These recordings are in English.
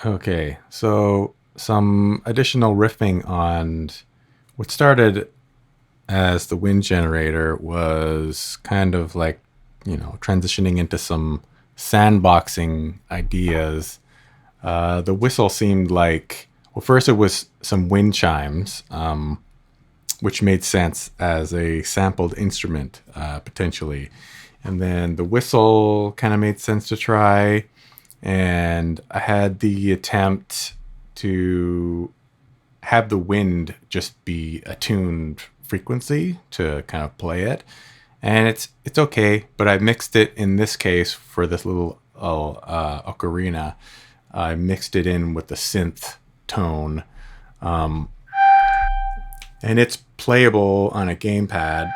Okay, so some additional riffing on what started as the wind generator was kind of like, transitioning into some sandboxing ideas. The whistle seemed like, well, first it was some wind chimes, which made sense as a sampled instrument, potentially. And then the whistle kind of made sense to try. And I had the attempt to have the wind just be a tuned frequency to kind of play it. And it's okay, but I mixed it in this case for this little ocarina. I mixed it in with the synth tone. Um, and it's playable on a gamepad.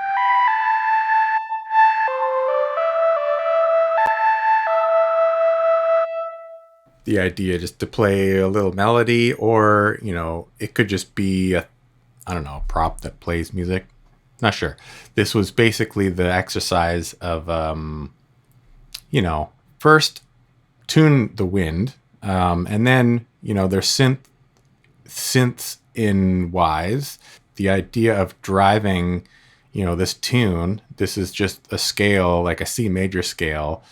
The idea just to play a little melody, or it could just be a prop that plays music. Not sure. This was basically the exercise of first tune the wind, and then there's synths in Wwise. The idea of driving this tune, this is just a scale, like a C major scale.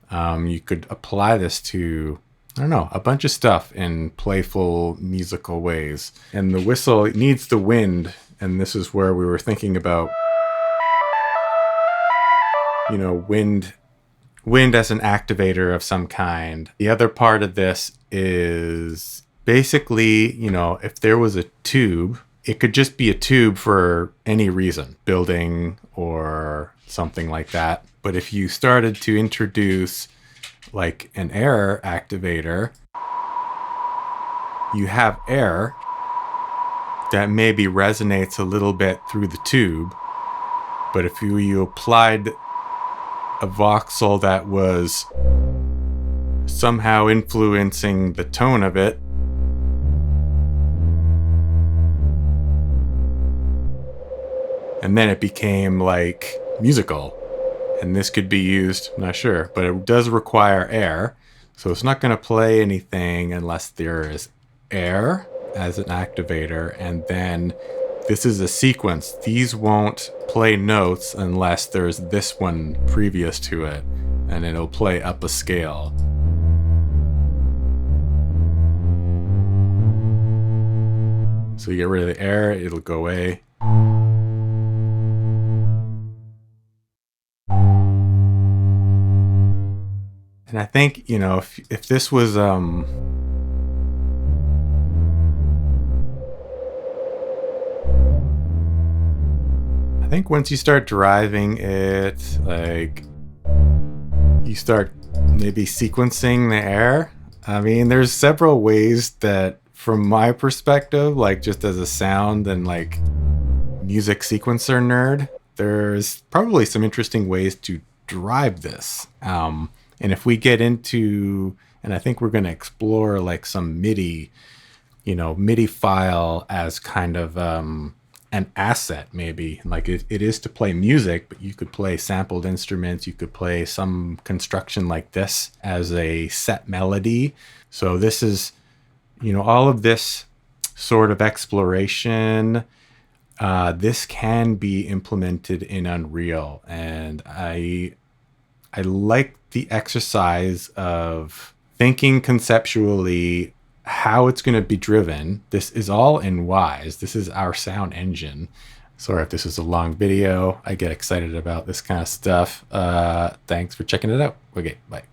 You could apply this to a bunch of stuff in playful musical ways. And the whistle needs the wind, and this is where we were thinking about, wind as an activator of some kind. The other part of this is basically, if there was a tube, it could just be a tube for any reason, building or something like that. But if you started to introduce like an air activator, you have air that maybe resonates a little bit through the tube. But if you applied a voxel that was somehow influencing the tone of it, and then it became like musical. And this could be used, I'm not sure, but it does require air. So it's not going to play anything unless there is air as an activator. And then this is a sequence. These won't play notes unless there's this one previous to it, and it'll play up a scale. So you get rid of the air, it'll go away. And I think, if this was, I think once you start driving it, like, you start maybe sequencing the air. I mean, there's several ways that, from my perspective, like just as a sound and like music sequencer nerd, there's probably some interesting ways to drive this. And if we get into, and I think we're going to explore like some MIDI, MIDI file as kind of an asset, maybe. Like it is to play music, but you could play sampled instruments. You could play some construction like this as a set melody. So this is, all of this sort of exploration. This can be implemented in Unreal, and I like the exercise of thinking conceptually how it's going to be driven. This is all in Wwise. This is our sound engine. Sorry if this is a long video. I get excited about this kind of stuff. Thanks for checking it out. Okay, bye.